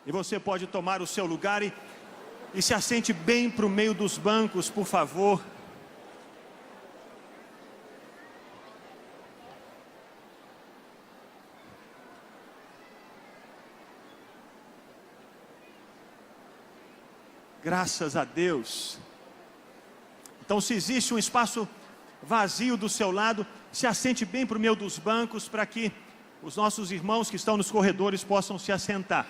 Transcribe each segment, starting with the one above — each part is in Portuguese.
E você pode tomar o seu lugar e se assente bem para o meio dos bancos, por favor. Graças a Deus. Então, se existe um espaço vazio do seu lado, se assente bem para o meio dos bancos, para que os nossos irmãos que estão nos corredores possam se assentar.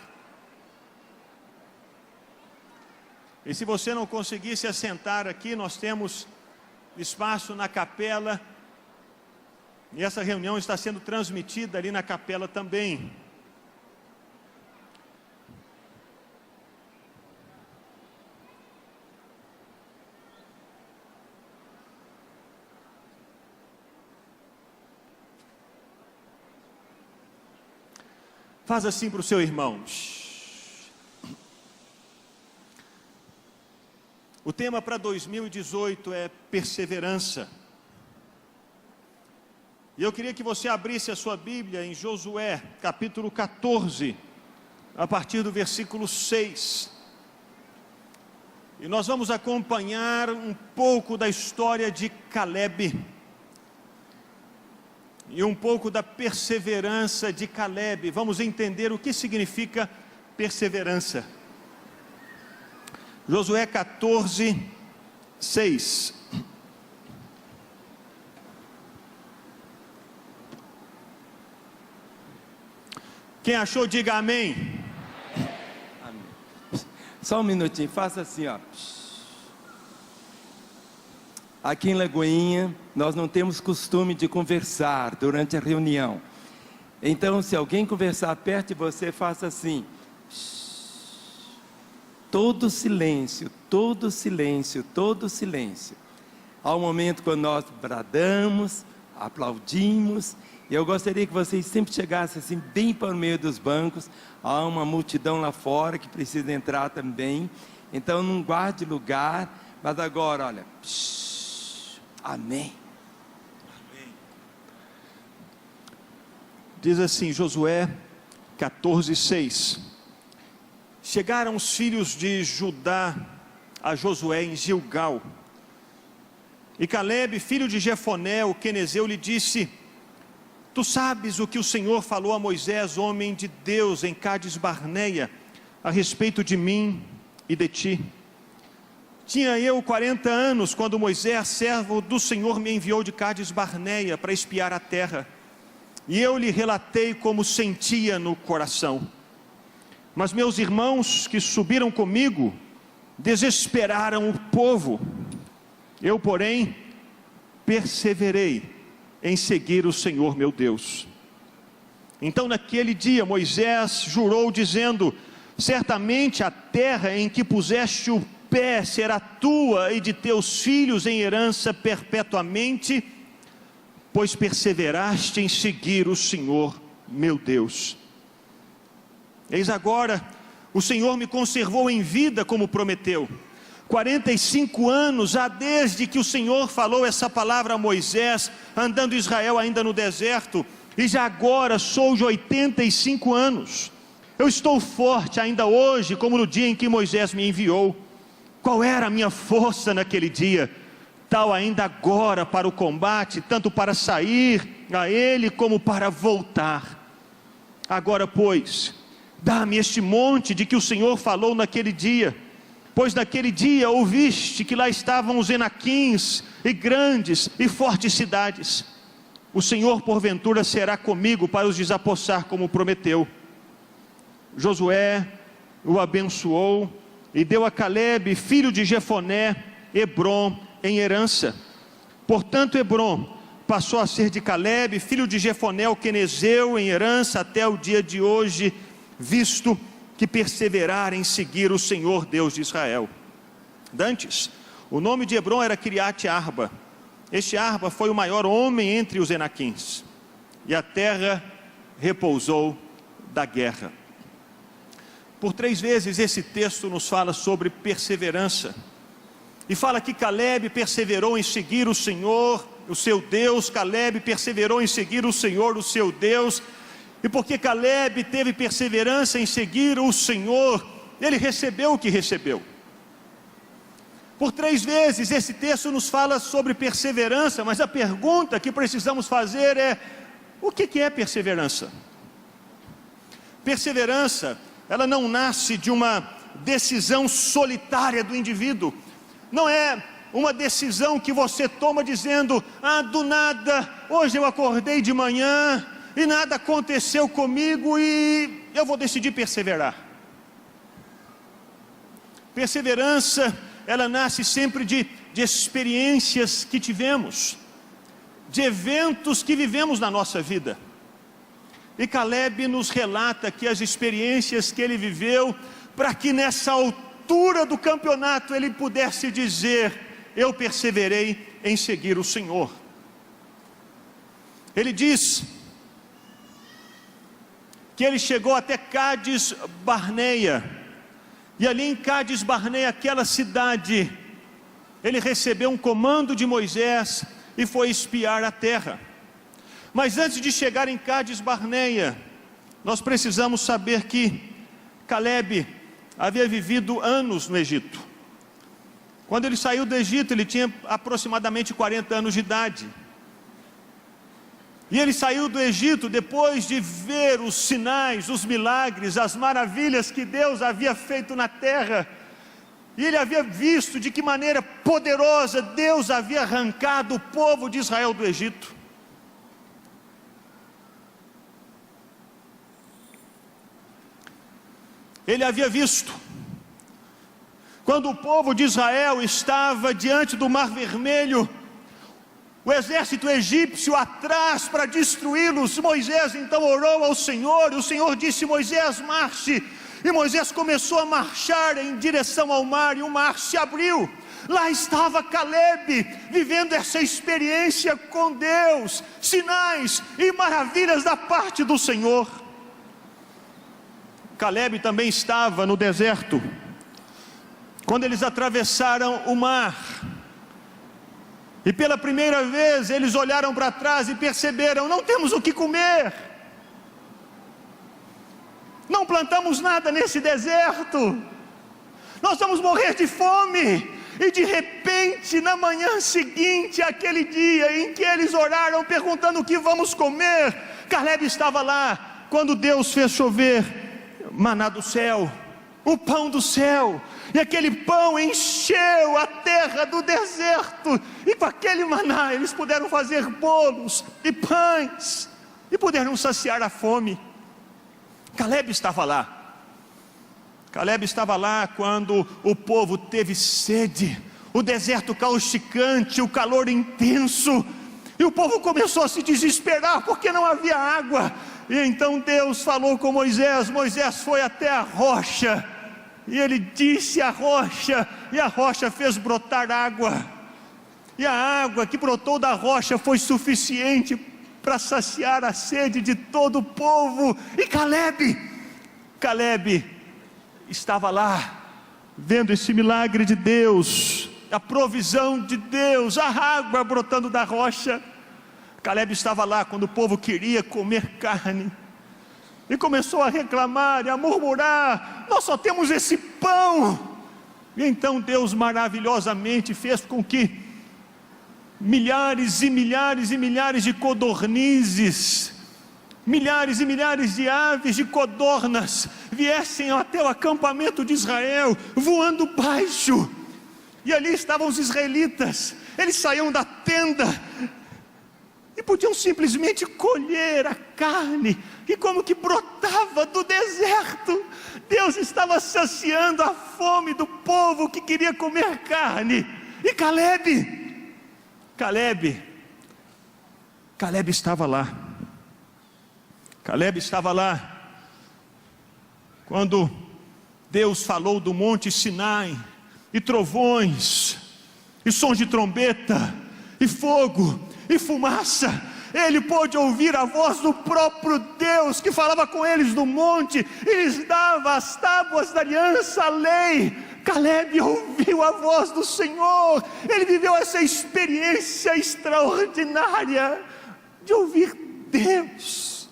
E se você não conseguir se assentar aqui, nós temos espaço na capela, e essa reunião está sendo transmitida ali na capela também. Faz assim para o seu irmão. O tema para 2018 é perseverança. E eu queria que você abrisse a sua Bíblia em Josué, capítulo 14, a partir do versículo 6. E nós vamos acompanhar um pouco da história de Calebe. E um pouco da perseverança de Calebe. Vamos entender o que significa perseverança. Josué 14, 6. Quem achou, diga amém. Amém. Só um minutinho, faça assim, ó. Aqui em Lagoinha, nós não temos costume de conversar durante a reunião. Então, se alguém conversar perto de você, faça assim. Todo silêncio, todo silêncio, todo silêncio. Há um momento quando nós bradamos, aplaudimos. E eu gostaria que vocês sempre chegassem assim, bem para o meio dos bancos. Há uma multidão lá fora que precisa entrar também. Então, não guarde lugar. Mas agora, olha... Amém. Amém. Diz assim, Josué 14, 6. Chegaram os filhos de Judá a Josué em Gilgal. E Calebe, filho de Jefoné, o quenezeu, lhe disse: Tu sabes o que o Senhor falou a Moisés, homem de Deus, em Cádiz Barneia, a respeito de mim e de ti. Tinha eu 40 anos, quando Moisés, servo do Senhor, me enviou de Cádiz Barneia para espiar a terra. E eu lhe relatei como sentia no coração. Mas meus irmãos que subiram comigo, desesperaram o povo. Eu, porém, perseverei em seguir o Senhor meu Deus. Então naquele dia Moisés jurou dizendo: Certamente a terra em que puseste o pé será tua e de teus filhos em herança perpetuamente, pois perseveraste em seguir o Senhor meu Deus. Eis agora, o Senhor me conservou em vida como prometeu. 45 anos há desde que o Senhor falou essa palavra a Moisés, andando Israel ainda no deserto, e já agora sou de 85 anos. Eu estou forte ainda hoje, como no dia em que Moisés me enviou. Qual era a minha força naquele dia? Tal ainda agora para o combate, tanto para sair a ele como para voltar. Agora, pois, dá-me este monte de que o Senhor falou naquele dia, pois naquele dia ouviste que lá estavam os Enaquins, e grandes e fortes cidades. O Senhor porventura será comigo para os desapossar como prometeu. Josué o abençoou e deu a Calebe, filho de Jefoné, Hebrom em herança. Portanto, Hebrom passou a ser de Calebe, filho de Jefoné, o quenezeu, em herança até o dia de hoje, visto que perseverar em seguir o Senhor Deus de Israel. Dantes, o nome de Hebrom era Kiriate Arba. Este Arba foi o maior homem entre os Enaquins, e a terra repousou da guerra. Por 3 vezes esse texto nos fala sobre perseverança, e fala que Calebe perseverou em seguir o Senhor, o seu Deus. Calebe perseverou em seguir o Senhor, o seu Deus, E porque Caleb teve perseverança em seguir o Senhor, ele recebeu o que recebeu. Por 3 vezes esse texto nos fala sobre perseverança, mas a pergunta que precisamos fazer é: o que é perseverança? Perseverança, ela não nasce de uma decisão solitária do indivíduo. Não é uma decisão que você toma dizendo: do nada, hoje eu acordei de manhã e nada aconteceu comigo e eu vou decidir perseverar. Perseverança, ela nasce sempre de experiências que tivemos, de eventos que vivemos na nossa vida. E Caleb nos relata que as experiências que ele viveu, para que nessa altura do campeonato ele pudesse dizer: eu perseverei em seguir o Senhor. Ele diz que ele chegou até Cádiz Barneia, e ali em Cádiz Barneia, aquela cidade, ele recebeu um comando de Moisés e foi espiar a terra. Mas antes de chegar em Cádiz Barneia, nós precisamos saber que Caleb havia vivido anos no Egito. Quando ele saiu do Egito, ele tinha aproximadamente 40 anos de idade. E ele saiu do Egito depois de ver os sinais, os milagres, as maravilhas que Deus havia feito na terra. E ele havia visto de que maneira poderosa Deus havia arrancado o povo de Israel do Egito. Ele havia visto quando o povo de Israel estava diante do Mar Vermelho, o exército egípcio atrás para destruí-los. Moisés então orou ao Senhor, e o Senhor disse: Moisés, marche. E Moisés começou a marchar em direção ao mar, e o mar se abriu. Lá estava Caleb, vivendo essa experiência com Deus, sinais e maravilhas da parte do Senhor. Caleb também estava no deserto, quando eles atravessaram o mar. E pela primeira vez eles olharam para trás e perceberam: não temos o que comer, não plantamos nada nesse deserto, nós vamos morrer de fome. E de repente, na manhã seguinte, aquele dia em que eles oraram perguntando o que vamos comer, Caleb estava lá, quando Deus fez chover maná do céu, o pão do céu, e aquele pão encheu a terra do deserto, e com aquele maná eles puderam fazer bolos e pães, e puderam saciar a fome. Caleb estava lá. Caleb estava lá quando o povo teve sede, o deserto causticante, o calor intenso, e o povo começou a se desesperar porque não havia água. E então Deus falou com Moisés. Moisés foi até a rocha, e ele disse à rocha, e a rocha fez brotar água, e a água que brotou da rocha foi suficiente para saciar a sede de todo o povo. E Caleb estava lá, vendo esse milagre de Deus, a provisão de Deus, a água brotando da rocha. Caleb estava lá quando o povo queria comer carne, e começou a reclamar e a murmurar: nós só temos esse pão. E então Deus maravilhosamente fez com que milhares e milhares e milhares de codornizes, milhares e milhares de aves de codornas viessem até o acampamento de Israel, voando baixo. E ali estavam os israelitas. Eles saíam da tenda e podiam simplesmente colher a carne, e como que brotava do deserto. Deus estava saciando a fome do povo que queria comer carne. E Caleb estava lá. Caleb estava lá quando Deus falou do monte Sinai, e trovões, e sons de trombeta, e fogo, e fumaça. Ele pôde ouvir a voz do próprio Deus, que falava com eles no monte, e lhes dava as tábuas da aliança, a lei. Caleb ouviu a voz do Senhor. Ele viveu essa experiência extraordinária de ouvir Deus.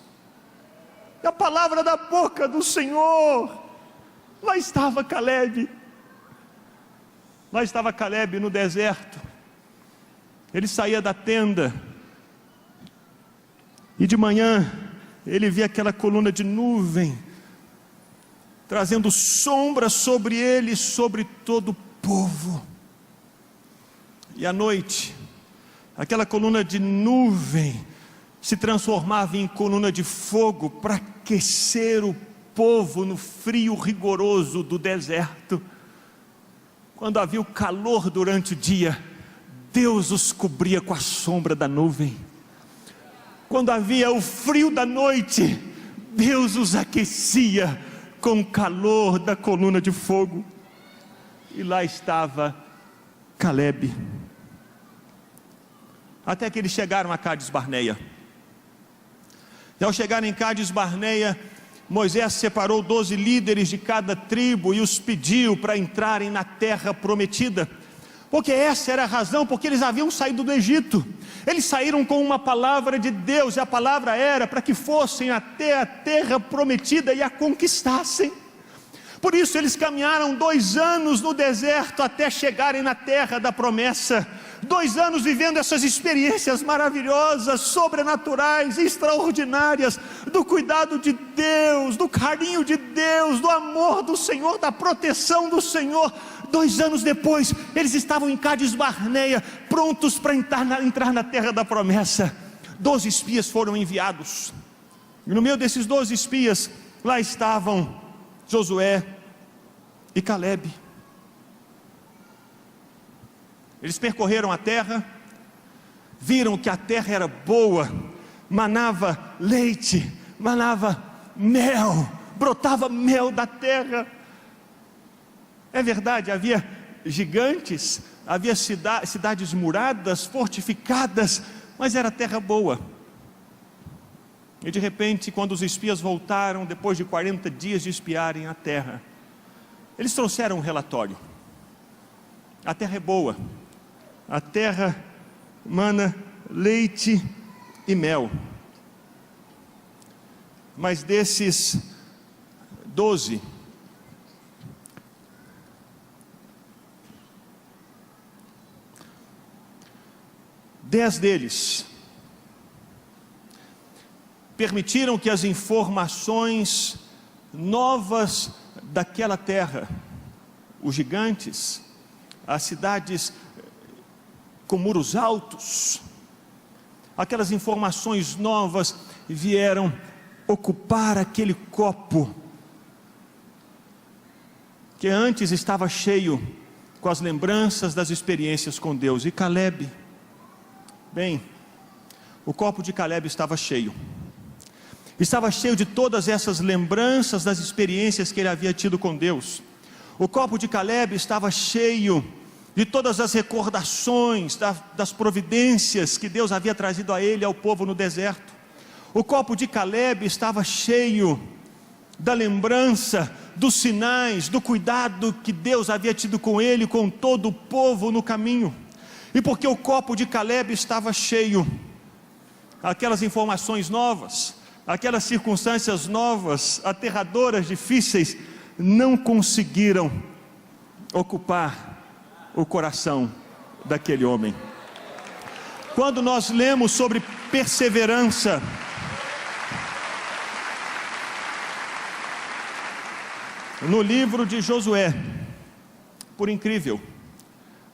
a palavra da boca do Senhor. Lá estava Calebe. Lá estava Calebe no deserto. Ele saía da tenda, e de manhã ele via aquela coluna de nuvem, trazendo sombra sobre ele e sobre todo o povo. E à noite, aquela coluna de nuvem se transformava em coluna de fogo para aquecer o povo no frio rigoroso do deserto. Quando havia o calor durante o dia, Deus os cobria com a sombra da nuvem. Quando havia o frio da noite, Deus os aquecia com o calor da coluna de fogo. E lá estava Calebe. Até que eles chegaram a Cádiz Barneia. E ao chegarem em Cádiz Barneia, Moisés separou 12 líderes de cada tribo e os pediu para entrarem na terra prometida. Porque essa era a razão, porque eles haviam saído do Egito. Eles saíram com uma palavra de Deus, e a palavra era para que fossem até a terra prometida e a conquistassem. Por isso eles caminharam 2 anos no deserto até chegarem na terra da promessa. 2 anos vivendo essas experiências maravilhosas, sobrenaturais, extraordinárias, do cuidado de Deus, do carinho de Deus, do amor do Senhor, da proteção do Senhor. 2 anos depois, eles estavam em Cádiz Barneia, prontos para entrar na terra da promessa. 12 espias foram enviados, e no meio desses 12 espias, lá estavam Josué e Calebe. Eles percorreram a terra, viram que a terra era boa, manava leite, manava mel, brotava mel da terra. É verdade, havia gigantes, havia cidades muradas, fortificadas, mas era terra boa. E de repente, quando os espias voltaram, depois de 40 dias de espiarem a terra, eles trouxeram um relatório. A terra é boa, a terra mana leite e mel. Mas desses 12, 10 deles permitiram que as informações novas daquela terra, os gigantes, as cidades com muros altos, aquelas informações novas vieram ocupar aquele copo que antes estava cheio com as lembranças das experiências com Deus. E Calebe, bem, o copo de Calebe estava cheio de todas essas lembranças das experiências que ele havia tido com Deus. O copo de Calebe estava cheio de todas as recordações das providências que Deus havia trazido a ele e ao povo no deserto. O copo de Calebe estava cheio da lembrança, dos sinais, do cuidado que Deus havia tido com ele e com todo o povo no caminho. E porque o copo de Calebe estava cheio, aquelas informações novas, aquelas circunstâncias novas, aterradoras, difíceis, não conseguiram ocupar o coração daquele homem. Quando nós lemos sobre perseverança, no livro de Josué, por incrível,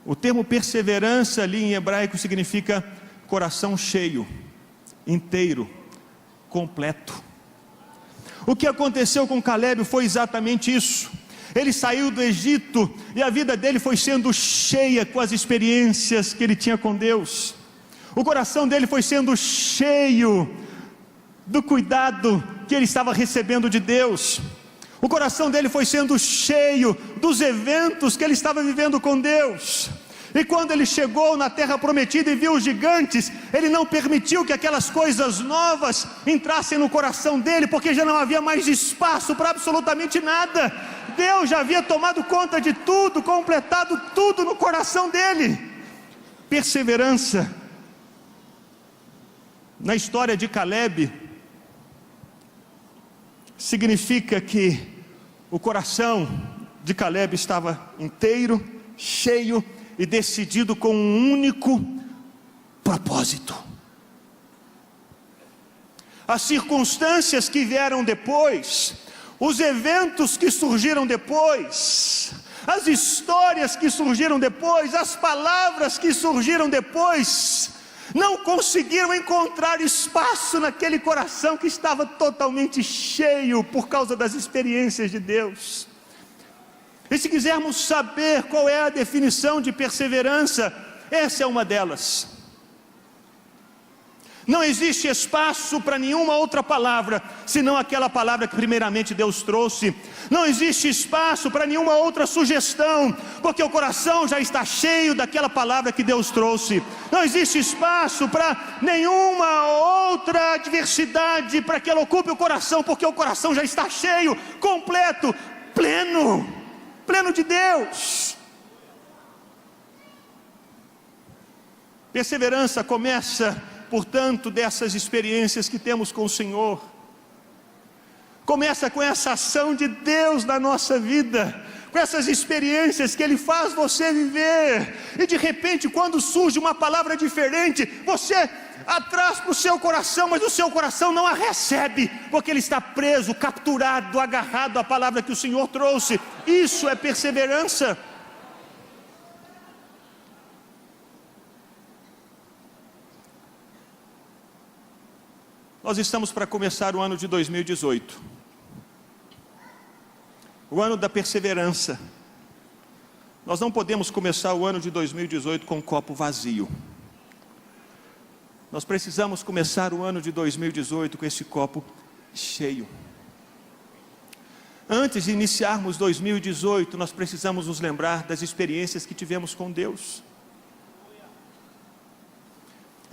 o termo perseverança ali em hebraico significa coração cheio, inteiro, completo. O que aconteceu com Calebe foi exatamente isso. Ele saiu do Egito e a vida dele foi sendo cheia com as experiências que ele tinha com Deus. O coração dele foi sendo cheio do cuidado que ele estava recebendo de Deus. O coração dele foi sendo cheio dos eventos que ele estava vivendo com Deus. E quando ele chegou na terra prometida e viu os gigantes, ele não permitiu que aquelas coisas novas entrassem no coração dele, porque já não havia mais espaço para absolutamente nada. Deus já havia tomado conta de tudo, completado tudo no coração dele. Perseverança. Na história de Calebe, significa que o coração de Caleb estava inteiro, cheio e decidido com um único propósito. As circunstâncias que vieram depois, os eventos que surgiram depois, as histórias que surgiram depois, as palavras que surgiram depois, não conseguiram encontrar espaço naquele coração que estava totalmente cheio por causa das experiências de Deus. E se quisermos saber qual é a definição de perseverança, essa é uma delas. Não existe espaço para nenhuma outra palavra, senão aquela palavra que primeiramente Deus trouxe. Não existe espaço para nenhuma outra sugestão, porque o coração já está cheio daquela palavra que Deus trouxe. Não existe espaço para nenhuma outra adversidade para que ela ocupe o coração, porque o coração já está cheio, completo, pleno de Deus. Perseverança começa, portanto, dessas experiências que temos com o Senhor. Começa com essa ação de Deus na nossa vida, com essas experiências que Ele faz você viver, e de repente quando surge uma palavra diferente, você a traz para o seu coração, mas o seu coração não a recebe, porque ele está preso, capturado, agarrado à palavra que o Senhor trouxe. Isso é perseverança. Nós estamos para começar o ano de 2018, o ano da perseverança. Nós não podemos começar o ano de 2018 com um copo vazio. Nós precisamos começar o ano de 2018 com esse copo cheio. Antes de iniciarmos 2018, nós precisamos nos lembrar das experiências que tivemos com Deus.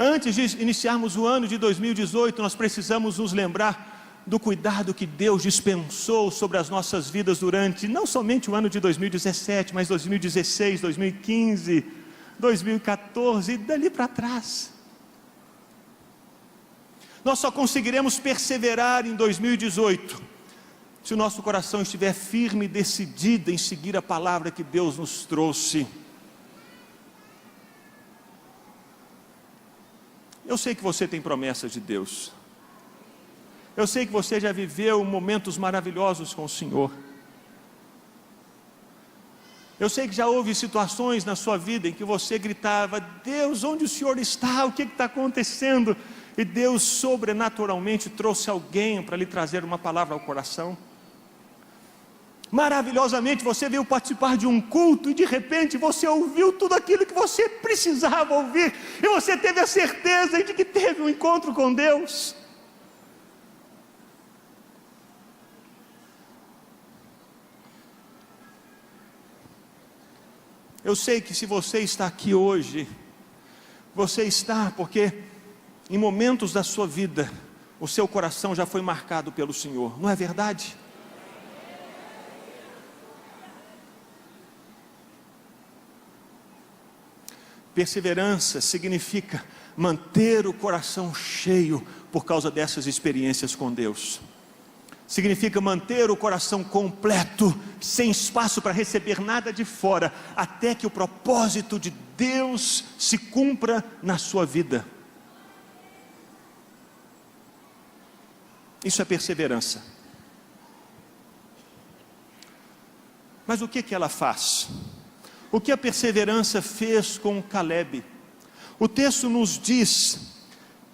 Antes de iniciarmos o ano de 2018, nós precisamos nos lembrar do cuidado que Deus dispensou sobre as nossas vidas durante, não somente o ano de 2017, mas 2016, 2015, 2014 e dali para trás. Nós só conseguiremos perseverar em 2018, se o nosso coração estiver firme e decidido em seguir a palavra que Deus nos trouxe. Eu sei que você tem promessas de Deus. Eu sei que você já viveu momentos maravilhosos com o Senhor. Eu sei que já houve situações na sua vida em que você gritava: Deus, onde o Senhor está? O que está acontecendo? E Deus sobrenaturalmente trouxe alguém para lhe trazer uma palavra ao coração. Maravilhosamente você veio participar de um culto e de repente você ouviu tudo aquilo que você precisava ouvir, e você teve a certeza de que teve um encontro com Deus. Eu sei que se você está aqui hoje, você está porque em momentos da sua vida o seu coração já foi marcado pelo Senhor, não é verdade? Perseverança significa manter o coração cheio por causa dessas experiências com Deus. Significa manter o coração completo, sem espaço para receber nada de fora, até que o propósito de Deus se cumpra na sua vida. Isso é perseverança. Mas o que ela faz? O que a perseverança fez com Caleb? O texto nos diz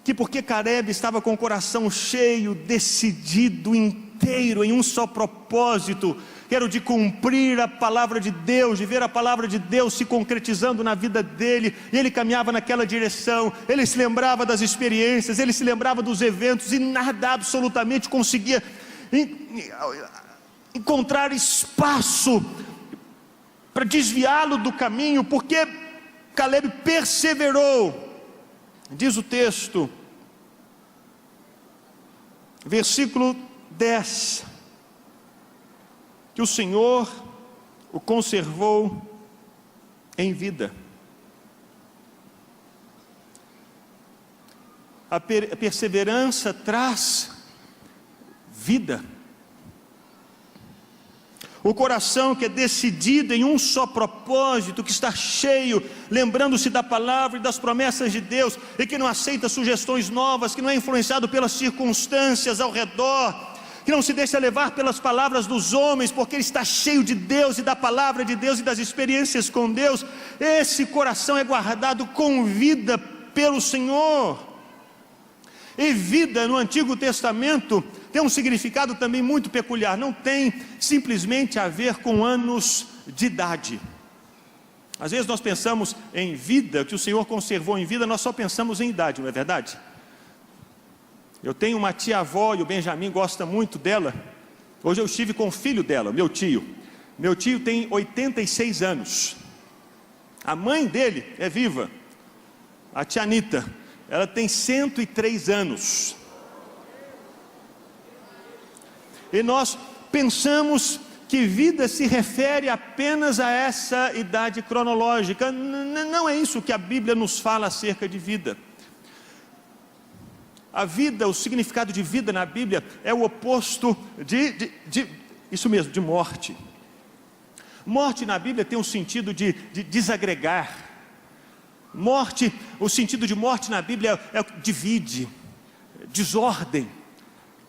que porque Caleb estava com o coração cheio, decidido, inteiro, em um só propósito, que era o de cumprir a palavra de Deus, de ver a palavra de Deus se concretizando na vida dele, e ele caminhava naquela direção, ele se lembrava das experiências, ele se lembrava dos eventos, e nada absolutamente conseguia encontrar espaço para desviá-lo do caminho, porque Caleb perseverou. Diz o texto, versículo 10, que o Senhor o conservou em vida. A perseverança traz vida. O coração que é decidido em um só propósito, que está cheio, lembrando-se da palavra e das promessas de Deus, e que não aceita sugestões novas, que não é influenciado pelas circunstâncias ao redor, que não se deixa levar pelas palavras dos homens, porque ele está cheio de Deus e da palavra de Deus e das experiências com Deus. Esse coração é guardado com vida pelo Senhor. E vida no Antigo Testamento tem um significado também muito peculiar. Não tem simplesmente a ver com anos de idade. Às vezes nós pensamos em vida, que o Senhor conservou em vida, nós só pensamos em idade, não é verdade? Eu tenho uma tia-avó e o Benjamin gosta muito dela. Hoje eu estive com o filho dela, meu tio. Meu tio tem 86 anos. A mãe dele é viva, a tia Anita. Ela tem 103 anos. E nós pensamos que vida se refere apenas a essa idade cronológica. Não é isso que a Bíblia nos fala acerca de vida. A vida, o significado de vida na Bíblia é o oposto isso mesmo, de morte. Morte na Bíblia tem um sentido de desagregar. Morte, o sentido de morte na Bíblia é divide, desordem,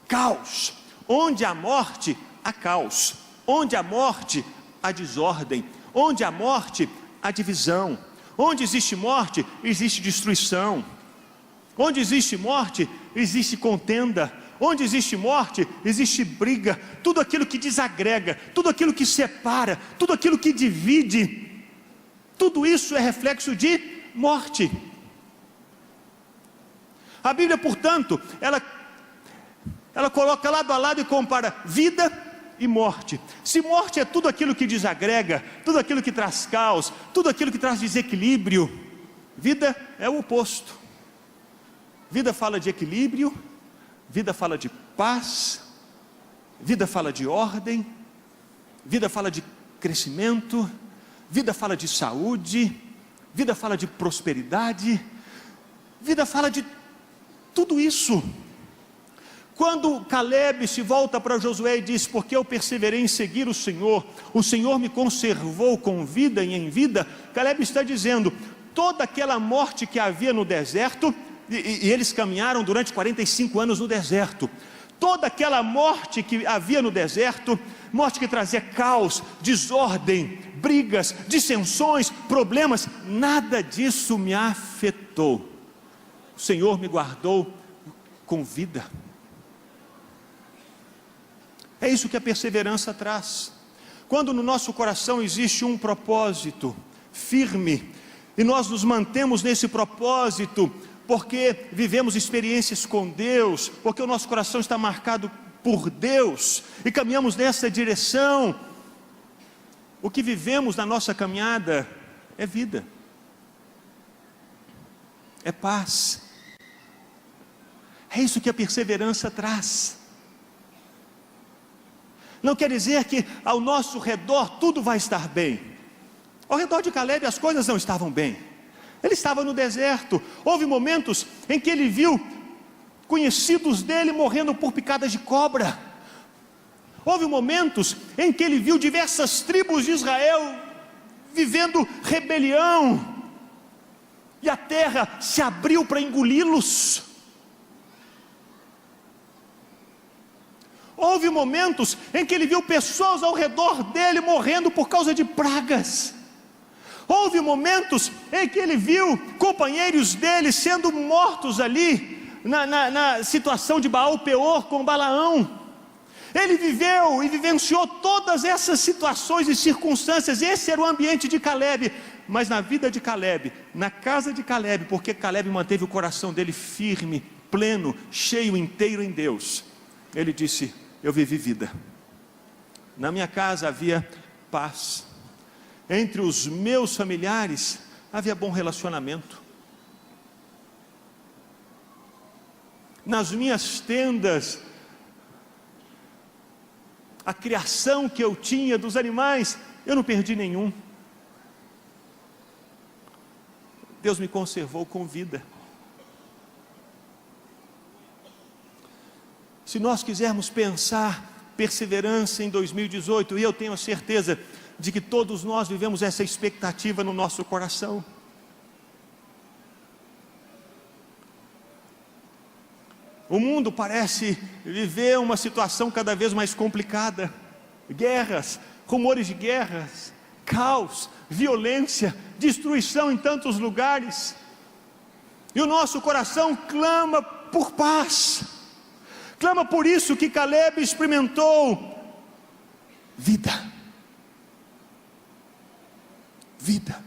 caos. Onde há morte, há caos. Onde há morte, há desordem. Onde há morte, há divisão. Onde existe morte, existe destruição. Onde existe morte, existe contenda. Onde existe morte, existe briga. Tudo aquilo que desagrega, tudo aquilo que separa, tudo aquilo que divide, tudo isso é reflexo de morte. A Bíblia, portanto, ela coloca lado a lado e compara vida e morte. Se morte é tudo aquilo que desagrega, tudo aquilo que traz caos, tudo aquilo que traz desequilíbrio, vida é o oposto. Vida fala de equilíbrio, vida fala de paz, vida fala de ordem, vida fala de crescimento, vida fala de saúde, vida fala de prosperidade, vida fala de tudo isso. Quando Caleb se volta para Josué e diz: porque eu perseverei em seguir o Senhor me conservou com vida e em vida, Caleb está dizendo, toda aquela morte que havia no deserto, e eles caminharam durante 45 anos no deserto, toda aquela morte que havia no deserto, morte que trazia caos, desordem, brigas, dissensões, problemas, nada disso me afetou. O Senhor me guardou com vida. É isso que a perseverança traz. Quando no nosso coração existe um propósito firme, e nós nos mantemos nesse propósito, porque vivemos experiências com Deus, porque o nosso coração está marcado por Deus, e caminhamos nessa direção, o que vivemos na nossa caminhada é vida, é paz. É isso que a perseverança traz. Não quer dizer que ao nosso redor tudo vai estar bem. Ao redor de Caleb as coisas não estavam bem. Ele estava no deserto. Houve momentos em que ele viu conhecidos dele morrendo por picadas de cobra. Houve momentos em que ele viu diversas tribos de Israel vivendo rebelião, e a terra se abriu para engoli-los. Houve momentos em que ele viu pessoas ao redor dele morrendo por causa de pragas. Houve momentos em que ele viu companheiros dele sendo mortos ali, na situação de Baal Peor com Balaão. Ele viveu e vivenciou todas essas situações e circunstâncias. Esse era o ambiente de Caleb. Mas na vida de Caleb, na casa de Caleb, porque Caleb manteve o coração dele firme, pleno, cheio, inteiro em Deus, ele disse: eu vivi vida. Na minha casa havia paz. Entre os meus familiares havia bom relacionamento. Nas minhas tendas, a criação que eu tinha dos animais, eu não perdi nenhum. Deus me conservou com vida. Se nós quisermos pensar perseverança em 2018, e eu tenho a certeza de que todos nós vivemos essa expectativa no nosso coração. O mundo parece viver uma situação cada vez mais complicada, guerras, rumores de guerras, caos, violência, destruição em tantos lugares, e o nosso coração clama por paz, clama por isso que Caleb experimentou vida, vida.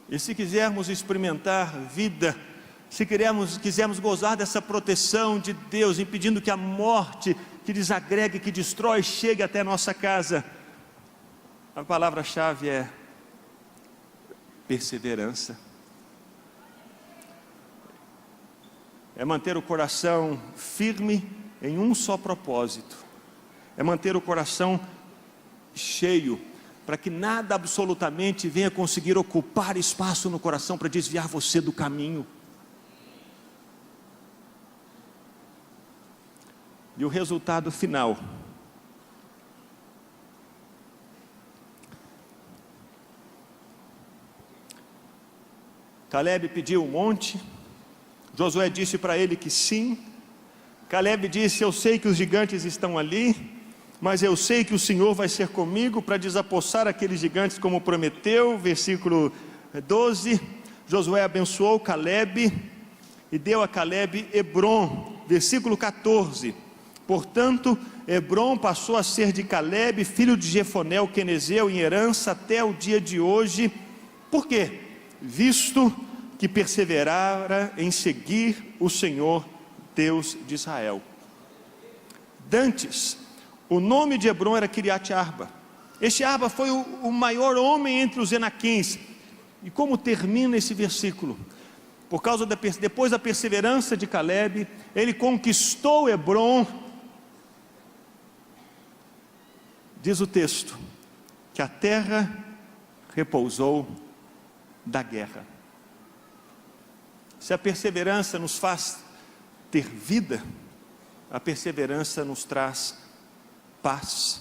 E se quisermos experimentar vida, se quisermos gozar dessa proteção de Deus, impedindo que a morte que desagrega, que destrói, chegue até a nossa casa, a palavra-chave é perseverança. É manter o coração firme em um só propósito, é manter o coração cheio, para que nada absolutamente venha conseguir ocupar espaço no coração para desviar você do caminho. E o resultado final, Caleb pediu um monte, Josué disse para ele que sim. Caleb disse: eu sei que os gigantes estão ali, mas eu sei que o Senhor vai ser comigo para desapossar aqueles gigantes como prometeu. Versículo 12, Josué abençoou Caleb e deu a Caleb Hebrom. Versículo 14, portanto, Hebrom passou a ser de Caleb, filho de Jefoné, o quenezeu, em herança até o dia de hoje. Por quê? Visto que perseverara em seguir o Senhor, Deus de Israel. Dantes, o nome de Hebrom era Kiriat Arba. Este Arba foi o maior homem entre os enaquins. E como termina esse versículo? Depois da perseverança de Caleb, ele conquistou Hebrom. Diz o texto, que a terra repousou da guerra. Se a perseverança nos faz ter vida, a perseverança nos traz paz.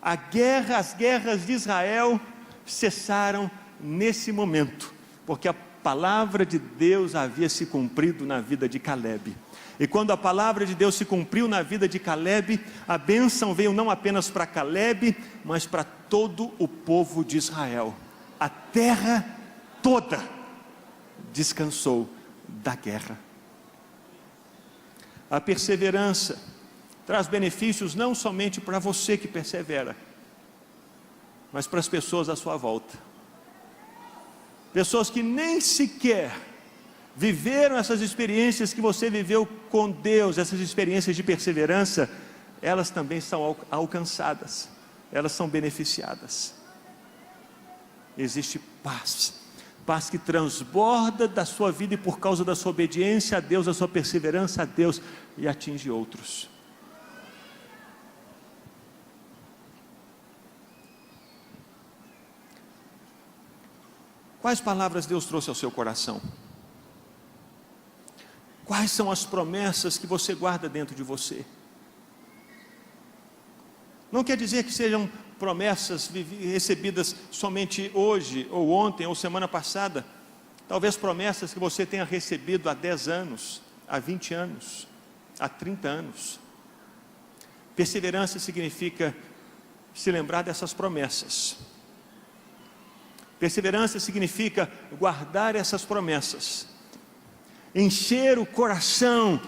As guerras de Israel cessaram nesse momento, porque a palavra de Deus havia se cumprido na vida de Caleb. E quando a palavra de Deus se cumpriu na vida de Caleb, a bênção veio não apenas para Caleb, mas para todo o povo de Israel. A terra toda descansou da guerra. A perseverança traz benefícios não somente para você que persevera, mas para as pessoas à sua volta. Pessoas que nem sequer viveram essas experiências que você viveu com Deus, essas experiências de perseverança, elas também são alcançadas, elas são beneficiadas. Existe paz, paz que transborda da sua vida, e por causa da sua obediência a Deus, da sua perseverança a Deus, e atinge outros. Quais palavras Deus trouxe ao seu coração? Quais são as promessas que você guarda dentro de você? Não quer dizer que sejam promessas recebidas somente hoje, ou ontem, ou semana passada. Talvez promessas que você tenha recebido há 10 anos, há 20 anos, há 30 anos. Perseverança significa se lembrar dessas promessas. Perseverança significa guardar essas promessas, encher o coração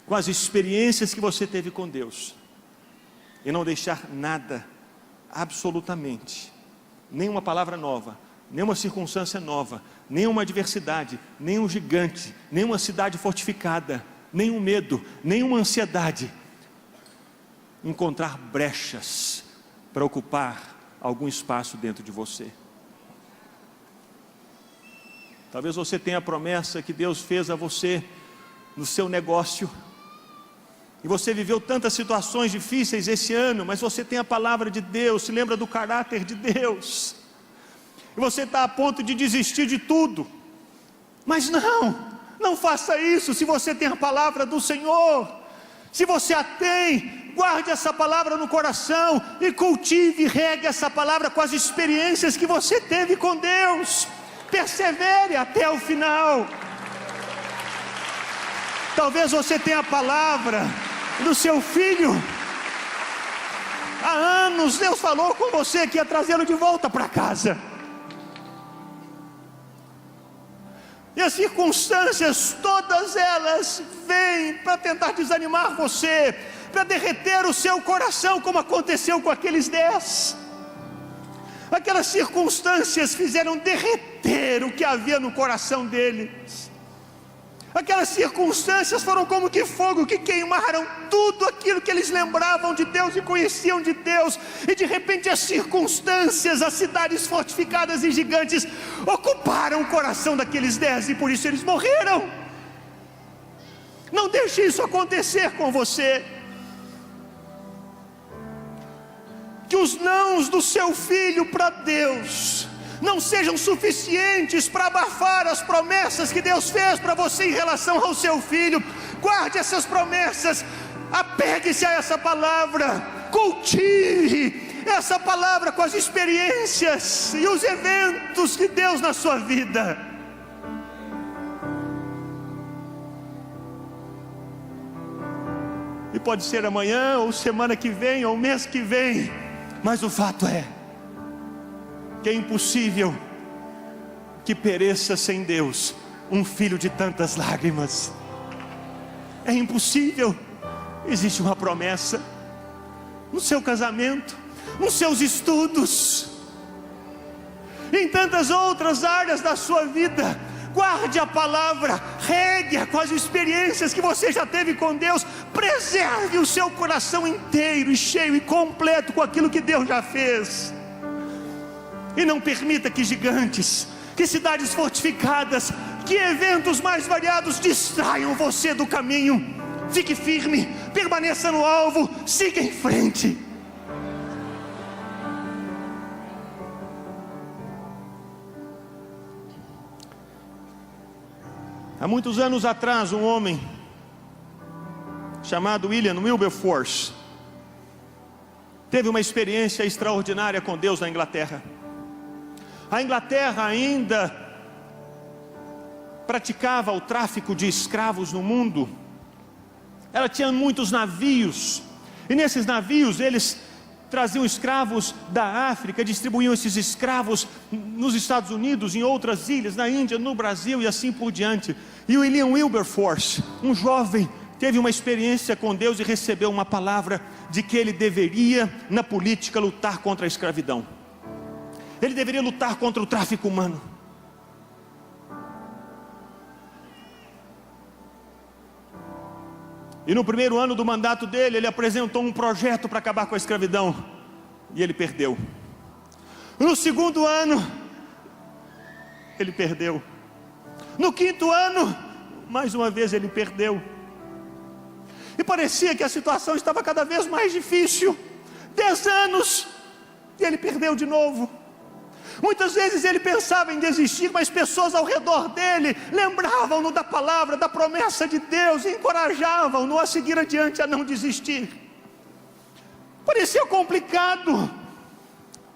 com as experiências que você teve com Deus, e não deixar nada, absolutamente, nenhuma palavra nova, nenhuma circunstância nova, nenhuma adversidade, nenhum gigante, nenhuma cidade fortificada, nenhum medo, nenhuma ansiedade, encontrar brechas para ocupar algum espaço dentro de você. Talvez você tenha a promessa que Deus fez a você no seu negócio, e você viveu tantas situações difíceis esse ano, mas você tem a palavra de Deus, se lembra do caráter de Deus, e você está a ponto de desistir de tudo. Mas não faça isso. Se você tem a palavra do Senhor, Se você a tem, guarde essa palavra no coração e cultive e regue essa palavra com as experiências que você teve com Deus. Persevere até o final. Talvez você tenha a palavra do seu filho. Há anos Deus falou com você que ia trazê-lo de volta para casa. E as circunstâncias, todas elas, vêm para tentar desanimar você, para derreter o seu coração, como aconteceu com aqueles 10. Aquelas circunstâncias fizeram derreter o que havia no coração deles. Aquelas circunstâncias foram como que fogo que queimaram tudo aquilo que eles lembravam de Deus e conheciam de Deus. E de repente as circunstâncias, as cidades fortificadas e gigantes ocuparam o coração daqueles 10 e por isso eles morreram. Não deixe isso acontecer com você. Que os nãos do seu filho para Deus não sejam suficientes para abafar as promessas que Deus fez para você em relação ao seu filho. Guarde essas promessas, apegue-se a essa palavra, cultive essa palavra com as experiências e os eventos de Deus na sua vida. E pode ser amanhã, ou semana que vem, ou mês que vem, mas o fato é que é impossível que pereça sem Deus um filho de tantas lágrimas. É impossível. Existe uma promessa no seu casamento, nos seus estudos, em tantas outras áreas da sua vida. Guarde a palavra, regue-a com as experiências que você já teve com Deus. Preserve o seu coração inteiro e cheio e completo com aquilo que Deus já fez. E não permita que gigantes, que cidades fortificadas, que eventos mais variados distraiam você do caminho. Fique firme, permaneça no alvo, siga em frente. Há muitos anos atrás, um homem chamado William Wilberforce teve uma experiência extraordinária com Deus na Inglaterra. A Inglaterra ainda praticava o tráfico de escravos no mundo. Ela tinha muitos navios, e nesses navios eles traziam escravos da África, distribuíam esses escravos nos Estados Unidos, em outras ilhas, na Índia, no Brasil e assim por diante. E o William Wilberforce, um jovem, teve uma experiência com Deus e recebeu uma palavra de que ele deveria, na política, lutar contra a escravidão. Ele deveria lutar contra o tráfico humano. E no primeiro ano do mandato dele, ele apresentou um projeto para acabar com a escravidão. E ele perdeu. No segundo ano, ele perdeu. No quinto ano, mais uma vez ele perdeu. E parecia que a situação estava cada vez mais difícil. 10 anos, e ele perdeu de novo. Muitas vezes ele pensava em desistir, mas pessoas ao redor dele lembravam-no da palavra, da promessa de Deus, e encorajavam-no a seguir adiante, a não desistir. Parecia complicado,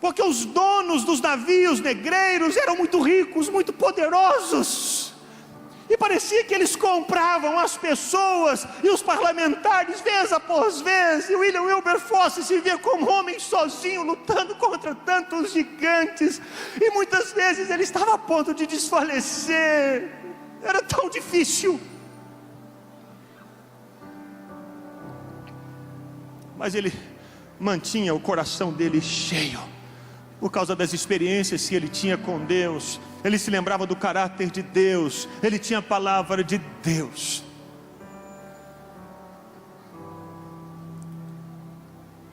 porque os donos dos navios negreiros eram muito ricos, muito poderosos, e parecia que eles compravam as pessoas e os parlamentares vez após vez. E William Wilberforce se via como homem sozinho, lutando contra tantos gigantes, e muitas vezes ele estava a ponto de desfalecer. Era tão difícil. Mas ele mantinha o coração dele cheio, por causa das experiências que ele tinha com Deus. Ele se lembrava do caráter de Deus, ele tinha a palavra de Deus.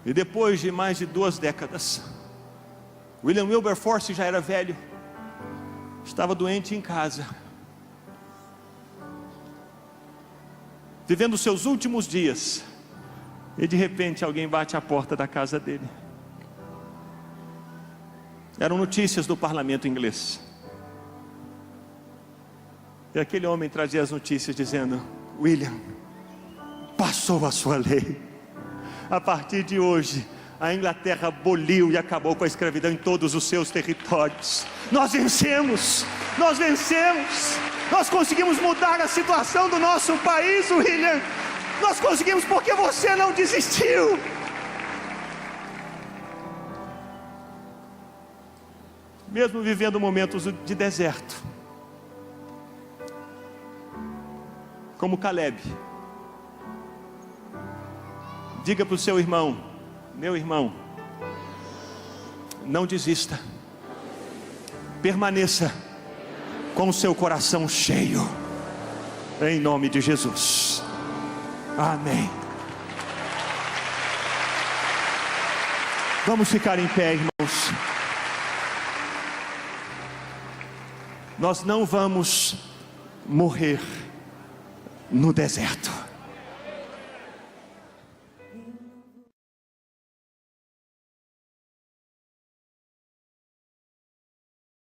E depois de mais de 2 décadas, William Wilberforce já era velho, estava doente em casa, vivendo os seus últimos dias, e de repente alguém bate à porta da casa dele. Eram notícias do parlamento inglês. E aquele homem trazia as notícias dizendo: William, passou a sua lei. A partir de hoje, a Inglaterra aboliu e acabou com a escravidão em todos os seus territórios. Nós vencemos, nós vencemos. Nós conseguimos mudar a situação do nosso país, William. Nós conseguimos porque você não desistiu. Mesmo vivendo momentos de deserto, como Caleb, diga para o seu irmão: meu irmão, não desista, permaneça com o seu coração cheio, em nome de Jesus, amém. Vamos ficar em pé, irmãos. Nós não vamos morrer no deserto.